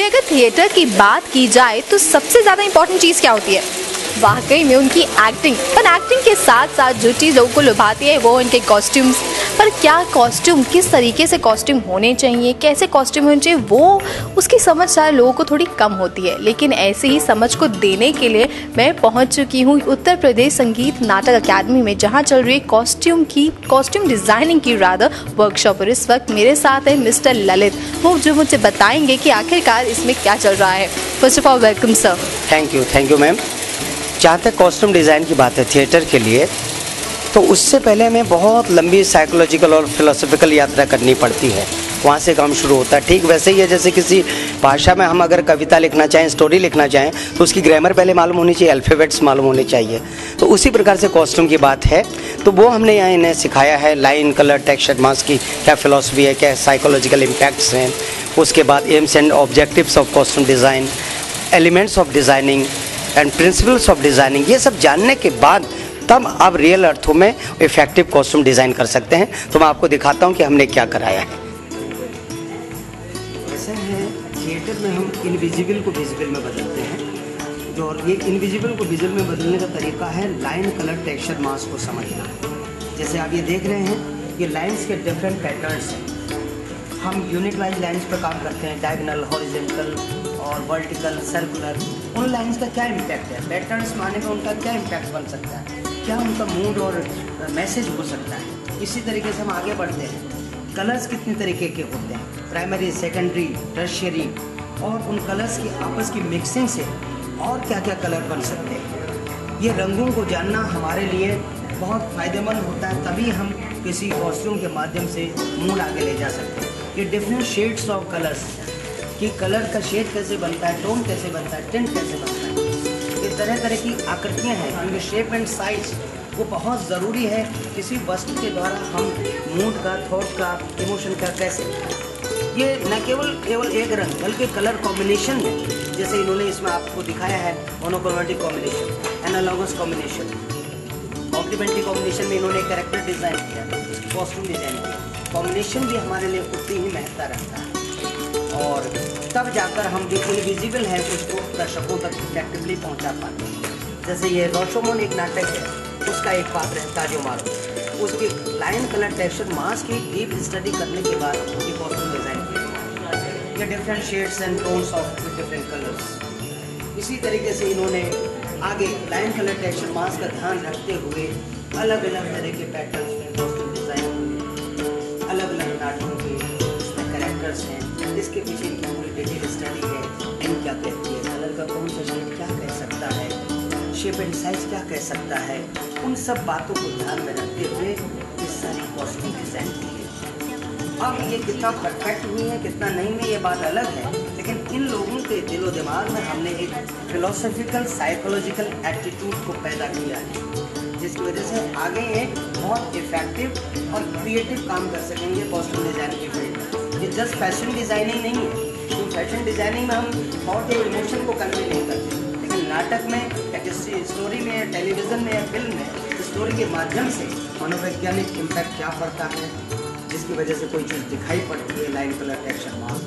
फिर अगर थिएटर की बात की जाए तो सबसे ज़्यादा इंपॉर्टेंट चीज़ क्या होती है? वाकई में उनकी एक्टिंग। पर एक्टिंग के साथ साथ जो चीज़ लोगों को लुभाती है वो उनके कॉस्ट्यूम्स। पर क्या कॉस्ट्यूम, किस तरीके से कॉस्ट्यूम होने चाहिए, कैसे कॉस्ट्यूम होने चाहिए, वो उसकी समझ शायद लोगों को थोड़ी कम होती है। लेकिन ऐसे ही समझ को देने के लिए मैं पहुंच चुकी हूँ उत्तर प्रदेश संगीत नाटक अकादमी में, जहाँ चल रही है कॉस्ट्यूम डिज़ाइनिंग की रादर वर्कशॉप। और इस वक्त मेरे साथ है मिस्टर ललित, वो जो मुझे बताएंगे कि आखिरकार इसमें क्या चल रहा है। First of all welcome sir. Thank you ma'am. जहाँ तक कॉस्ट्यूम डिज़ाइन की बात है थिएटर के लिए, तो उससे पहले हमें बहुत लंबी साइकोलॉजिकल और फिलोसफिकल यात्रा करनी पड़ती है, वहाँ से काम शुरू होता है। ठीक वैसे ही है जैसे किसी भाषा में हम अगर कविता लिखना चाहें, स्टोरी लिखना चाहें, तो उसकी ग्रामर पहले मालूम होनी चाहिए, अल्फ़ाबेट्स मालूम होने चाहिए। तो उसी प्रकार से कॉस्ट्यूम की बात है, तो वो हमने यहाँ इन्हें सिखाया है। लाइन, कलर, टेक्सचर, मास की क्या फिलोसफी है, क्या साइकोलॉजिकल इम्पैक्ट्स हैं। उसके बाद AIIMS and objectives of costume design, elements of designing and principles of designing, ये सब जानने के बाद तब आप रियल अर्थों में इफेक्टिव कॉस्ट्यूम डिज़ाइन कर सकते हैं। तो मैं आपको दिखाता हूँ कि हमने क्या कराया है। ऐसा है, थिएटर में हम इनविजिबल को विजिबल में बदलते हैं। जो और ये इनविजिबल को विजिबल में बदलने का तरीका है लाइन, कलर, टेक्सचर, मास को समझना। जैसे आप ये देख रहे हैं, ये लाइन्स के डिफरेंट पैटर्न्स हैं। हम यूनिट वाइज लाइन्स पर काम करते हैं, डायगोनल, हॉरिजॉन्टल और वर्टिकल, सर्कुलर। उन लाइन्स का क्या इम्पैक्ट है, पैटर्न्स माने में उनका क्या इम्पैक्ट बन सकता है, क्या उनका मूड और मैसेज हो सकता है। इसी तरीके से हम आगे बढ़ते हैं। कलर्स कितने तरीके के होते हैं, प्राइमरी, सेकेंडरी, टर्शियरी, और उन कलर्स की आपस की मिक्सिंग से और क्या क्या कलर बन सकते हैं। ये रंगों को जानना हमारे लिए बहुत फ़ायदेमंद होता है, तभी हम किसी कॉस्ट्यूम के माध्यम से मूड आगे ले जा सकते हैं। ये डिफरेंट शेड्स ऑफ कलर्स, कि कलर का शेड कैसे बनता है, टोन कैसे बनता है, टिंट कैसे बनता है, ये तरह तरह की आकृतियाँ हैं, उनके शेप एंड साइज वो बहुत ज़रूरी है। किसी वस्तु के द्वारा हम मूड का, थॉट का, इमोशन का कैसे, ये न केवल एक रंग बल्कि कलर कॉम्बिनेशन में, जैसे इन्होंने इसमें आपको दिखाया है monochromatic combination, analogous combination, complementary combination में इन्होंने कैरेक्टर डिज़ाइन किया, कॉस्ट्यूम डिज़ाइन किया। कॉम्बिनेशन भी हमारे लिए उतनी ही महत्ता रखता है, और तब जाकर हम जो इनविजिबल है उसको दर्शकों तक इफेक्टिवली पहुंचा पाते हैं। जैसे ये रोशोमोन एक नाटक है, उसका एक पात्र है ताजो मारो। उसकी लाइन, कलर, टेक्सचर, मास की डीप स्टडी करने के बाद ये कॉस्ट्यूम डिज़ाइन किया। ये different shades and tones of different colours. इसी तरीके से इन्होंने आगे लाइन, कलर, टेक्सचर, मास का ध्यान रखते हुए अलग अलग तरह के पैटर्न्स में कॉस्ट्यूम डिज़ाइन हुए। अलग अलग नाटकों के इसमें कैरेक्टर्स हैं, इसके पीछे इनकी पूरी डिटेल स्टडी है। इन क्या कहती है, कलर का कौन सा शेड क्या कह सकता है, शेप एंड साइज क्या कह सकता है, उन सब बातों को ध्यान में रखते हुए ये सारी कॉस्ट्यूम डिज़ाइन की है। अब ये कितना परफेक्ट हुई है, कितना नहीं हुई, ये बात अलग है, लेकिन इन लोगों के दिलो दिमाग में हमने एक फिलोसफिकल, साइकोलॉजिकल एटीट्यूड को पैदा किया है, जिसकी वजह से आगे ये बहुत इफेक्टिव और क्रिएटिव काम कर सकेंगे कॉस्ट्यूम डिज़ाइन की फील्ड में। ये जस्ट फैशन डिज़ाइनिंग नहीं है, तो फैशन डिज़ाइनिंग में हम थॉट या इमोशन को कन्वे नहीं करते, लेकिन नाटक में या किसी स्टोरी में या टेलीविज़न में या फिल्म में स्टोरी के माध्यम से मनोवैज्ञानिक इम्पैक्ट क्या पड़ता है, जिसकी वजह से कोई चीज़ दिखाई पड़ती है, लाइन, कलर, टेक्सचर, मास,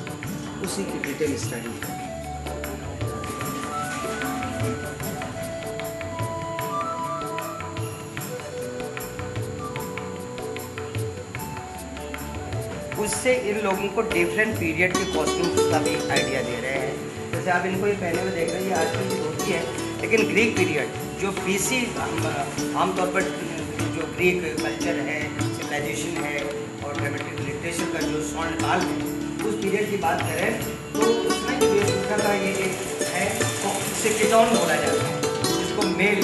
उसी की डिटेल स्टडी है। उससे इन लोगों को डिफरेंट पीरियड के कॉस्ट्यूम्स का भी आइडिया दे रहे हैं। जैसे आप इनको ये पहने हुए देख रहे हैं, ये आजकल की धोती है, लेकिन ग्रीक पीरियड जो BC आमतौर पर जो ग्रीक कल्चर है, सिविलाइजेशन है और ड्रामेटिक लिटरेचर का जो स्वर्ण काल है, उस पीरियड की बात करें तो उसमें जो वेशभूषा का ये है, उसे किटॉन बोला जाता है, जिसको मेल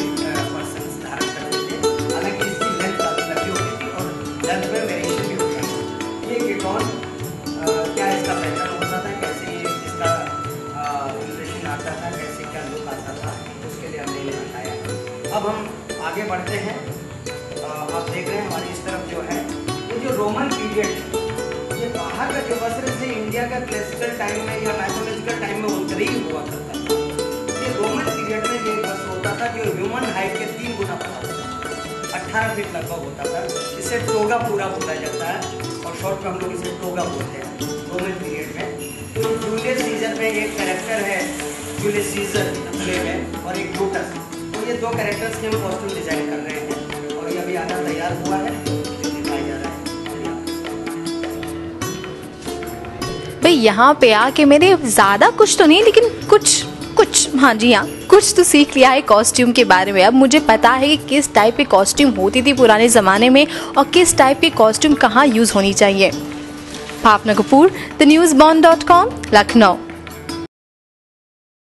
पर्सन धारण करते थे। हालांकि इसकी लेंथ काफ़ी लंबी होती थी और लेंथ में वेरिएशन भी होता है। ये किटॉन क्या इसका पैटर्न होता था, कैसे ये इसका इम्प्रेशन आता था, कैसे क्या लुक आता था, उसके लिए हमने ये बताया। अब हम आगे बढ़ते हैं। आप देख रहे हैं हमारी इस तरफ जो है ये जो रोमन पीरियड, ये बाहर का जो वस्त्र से इंडिया का क्लासिकल टाइम में या मैथोलॉजिकल टाइम में उत्तरी हुआ करता था। ये रोमन पीरियड में ये वस्त्र होता था जो ह्यूमन हाइट के 3 गुना बड़ा होता था, 18 फीट लगभग होता था। इसे टोगा पूरा बोला जाता है और शॉर्ट में हम लोग इसे टोगा बोलते हैं रोमन पीरियड में। तो जूलियस सीजर में एक सीजर फ्लेम है और एक ब्रूटस। तो ये 2 कैरेक्टर्स के हम कॉस्ट्यूम डिजाइन कर रहे हैं और ये अभी आधा तैयार हुआ है, दिखाया जा रहा है। भाई यहाँ पे आके मेरे ज़्यादा कुछ तो नहीं, लेकिन कुछ हाँ जी हाँ, कुछ तो सीख लिया है कॉस्ट्यूम के बारे में। अब मुझे पता है कि किस टाइप की कॉस्ट्यूम होती थी पुराने ज़माने में और किस टाइप की कॉस्ट्यूम कहाँ यूज़ होनी चाहिए। भावना कपूर, thenewsbond.com, लखनऊ।